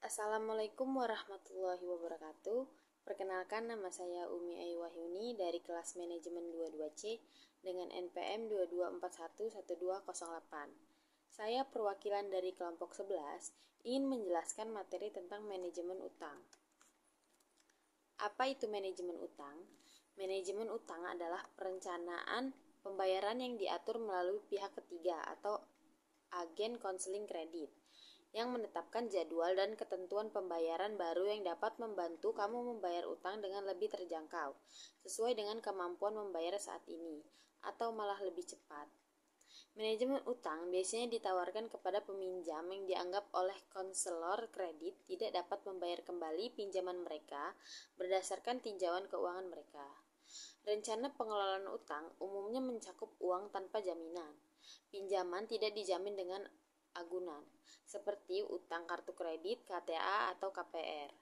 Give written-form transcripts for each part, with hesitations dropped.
Assalamualaikum warahmatullahi wabarakatuh. Perkenalkan, nama saya Umi Aywahyuni dari kelas manajemen 22C dengan NPM 22411208. Saya perwakilan dari kelompok 11 ingin menjelaskan materi tentang manajemen utang. Apa itu manajemen utang? Manajemen utang adalah perencanaan pembayaran yang diatur melalui pihak ketiga atau agen konseling kredit yang menetapkan jadwal dan ketentuan pembayaran baru yang dapat membantu kamu membayar utang dengan lebih terjangkau, sesuai dengan kemampuan membayar saat ini, atau malah lebih cepat. Manajemen utang biasanya ditawarkan kepada peminjam yang dianggap oleh konselor kredit tidak dapat membayar kembali pinjaman mereka berdasarkan tinjauan keuangan mereka. Rencana pengelolaan utang umumnya mencakup uang tanpa jaminan. Pinjaman tidak dijamin dengan agunan, seperti utang kartu kredit, KTA, atau KPR.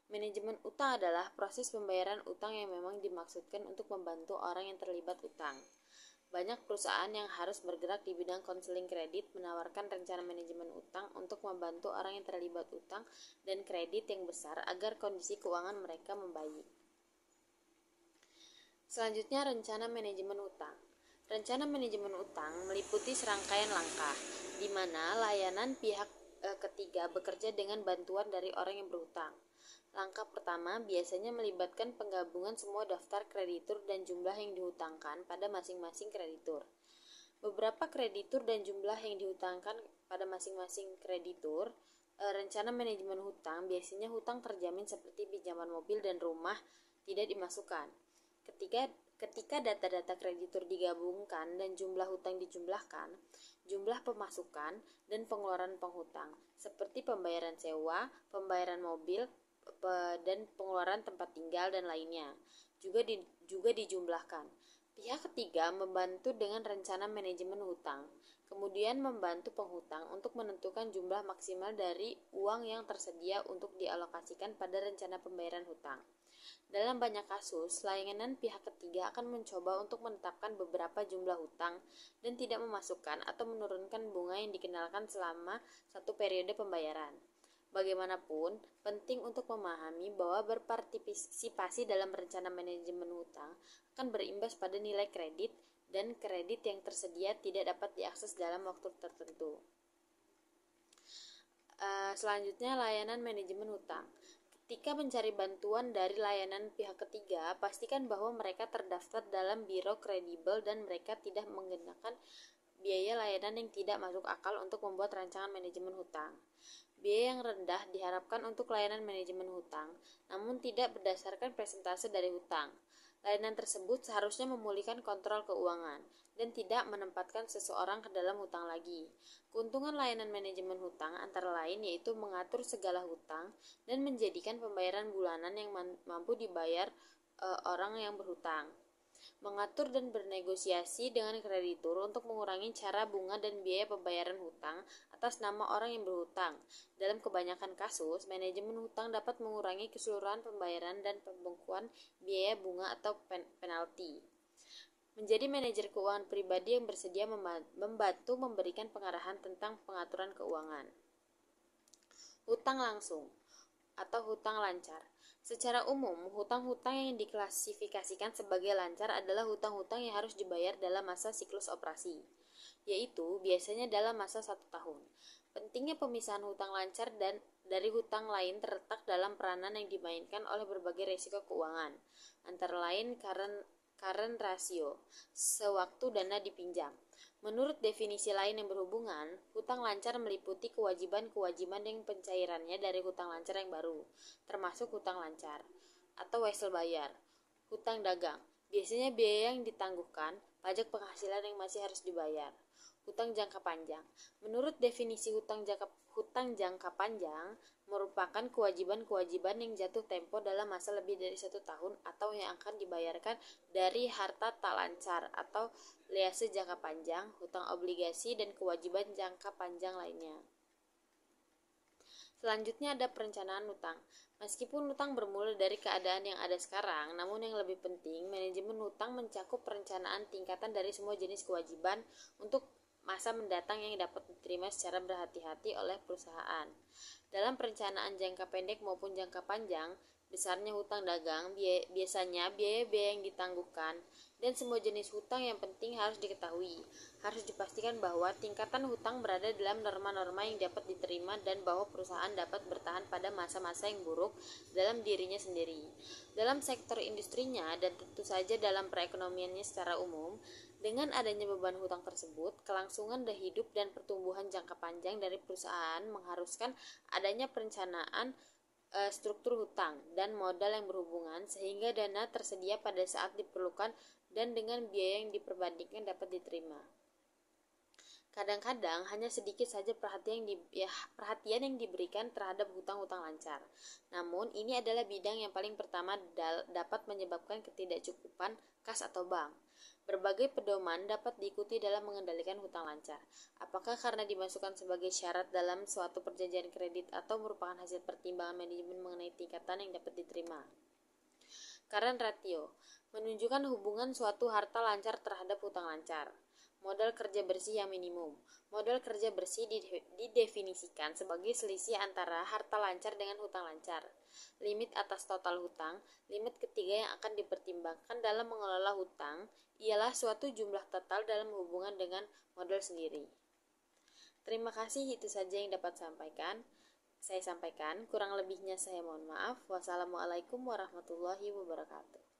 Manajemen utang adalah proses pembayaran utang yang memang dimaksudkan untuk membantu orang yang terlibat utang. Banyak perusahaan yang harus bergerak di bidang konseling kredit menawarkan rencana manajemen utang untuk membantu orang yang terlibat utang dan kredit yang besar agar kondisi keuangan mereka membaik. Selanjutnya, rencana manajemen utang. Rencana manajemen utang meliputi serangkaian langkah, di mana layanan pihak ketiga bekerja dengan bantuan dari orang yang berhutang. Langkah pertama biasanya melibatkan penggabungan semua daftar kreditur dan jumlah yang dihutangkan pada masing-masing kreditur. Beberapa kreditur dan jumlah yang dihutangkan pada masing-masing kreditur. Rencana manajemen hutang biasanya hutang terjamin seperti pinjaman mobil dan rumah tidak dimasukkan. Ketika data-data kreditur digabungkan dan jumlah hutang dijumlahkan, jumlah pemasukan dan pengeluaran penghutang seperti pembayaran sewa, pembayaran mobil, dan pengeluaran tempat tinggal dan lainnya juga dijumlahkan. Pihak ketiga membantu dengan rencana manajemen hutang, kemudian membantu penghutang untuk menentukan jumlah maksimal dari uang yang tersedia untuk dialokasikan pada rencana pembayaran hutang. Dalam banyak kasus, layanan pihak ketiga akan mencoba untuk menetapkan beberapa jumlah hutang dan tidak memasukkan atau menurunkan bunga yang dikenalkan selama satu periode pembayaran. Bagaimanapun, penting untuk memahami bahwa berpartisipasi dalam rencana manajemen hutang akan berimbas pada nilai kredit dan kredit yang tersedia tidak dapat diakses dalam waktu tertentu. Selanjutnya, layanan manajemen hutang. Ketika mencari bantuan dari layanan pihak ketiga, pastikan bahwa mereka terdaftar dalam biro kredibel dan mereka tidak menggunakan biaya layanan yang tidak masuk akal untuk membuat rancangan manajemen hutang. Biaya yang rendah diharapkan untuk layanan manajemen hutang, namun tidak berdasarkan persentase dari hutang. Layanan tersebut seharusnya memulihkan kontrol keuangan dan tidak menempatkan seseorang ke dalam hutang lagi. Keuntungan layanan manajemen hutang antara lain yaitu mengatur segala hutang dan menjadikan pembayaran bulanan yang mampu dibayar orang yang berhutang. Mengatur dan bernegosiasi dengan kreditur untuk mengurangi cara bunga dan biaya pembayaran hutang atas nama orang yang berhutang. Dalam kebanyakan kasus, manajemen hutang dapat mengurangi keseluruhan pembayaran dan pembekuan biaya bunga atau penalti. Menjadi manajer keuangan pribadi yang bersedia membantu memberikan pengarahan tentang pengaturan keuangan. Hutang langsung atau hutang lancar. Secara umum, hutang-hutang yang diklasifikasikan sebagai lancar adalah hutang-hutang yang harus dibayar dalam masa siklus operasi, yaitu biasanya dalam masa 1 tahun. Pentingnya pemisahan hutang lancar dan dari hutang lain terletak dalam peranan yang dimainkan oleh berbagai risiko keuangan, antara lain current ratio, sewaktu dana dipinjam. Menurut definisi lain yang berhubungan, hutang lancar meliputi kewajiban-kewajiban yang pencairannya dari hutang lancar yang baru, termasuk hutang lancar atau wesel bayar. Hutang dagang, biasanya biaya yang ditangguhkan, pajak penghasilan yang masih harus dibayar. Hutang jangka panjang. Menurut definisi hutang jangka panjang merupakan kewajiban-kewajiban yang jatuh tempo dalam masa lebih dari 1 tahun atau yang akan dibayarkan dari harta tak lancar atau liase jangka panjang, hutang obligasi, dan kewajiban jangka panjang lainnya. Selanjutnya ada perencanaan hutang. Meskipun hutang bermula dari keadaan yang ada sekarang, namun yang lebih penting, manajemen hutang mencakup perencanaan tingkatan dari semua jenis kewajiban untuk masa mendatang yang dapat diterima secara berhati-hati oleh perusahaan. Dalam perencanaan jangka pendek maupun jangka panjang, besarnya hutang dagang biasanya biaya-biaya yang ditangguhkan, dan semua jenis hutang yang penting harus diketahui. Harus dipastikan bahwa tingkatan hutang berada dalam norma-norma yang dapat diterima dan bahwa perusahaan dapat bertahan pada masa-masa yang buruk dalam dirinya sendiri, dalam sektor industrinya, dan tentu saja dalam perekonomiannya secara umum. Dengan adanya beban hutang tersebut, kelangsungan hidup dan pertumbuhan jangka panjang dari perusahaan mengharuskan adanya perencanaan struktur hutang dan modal yang berhubungan sehingga dana tersedia pada saat diperlukan dan dengan biaya yang diperbandingkan dapat diterima. Kadang-kadang hanya sedikit saja perhatian yang diberikan terhadap hutang-hutang lancar. Namun, ini adalah bidang yang paling pertama dapat menyebabkan ketidakcukupan kas atau bank. Berbagai pedoman dapat diikuti dalam mengendalikan hutang lancar. Apakah karena dimasukkan sebagai syarat dalam suatu perjanjian kredit atau merupakan hasil pertimbangan manajemen mengenai tingkatan yang dapat diterima? Current ratio menunjukkan hubungan suatu harta lancar terhadap hutang lancar. Modal kerja bersih yang minimum. Modal kerja bersih didefinisikan sebagai selisih antara harta lancar dengan hutang lancar. Limit atas total hutang. Limit ketiga yang akan dipertimbangkan dalam mengelola hutang ialah suatu jumlah total dalam hubungan dengan modal sendiri. Terima kasih, itu saja yang dapat saya sampaikan. Kurang lebihnya saya mohon maaf. Wassalamualaikum warahmatullahi wabarakatuh.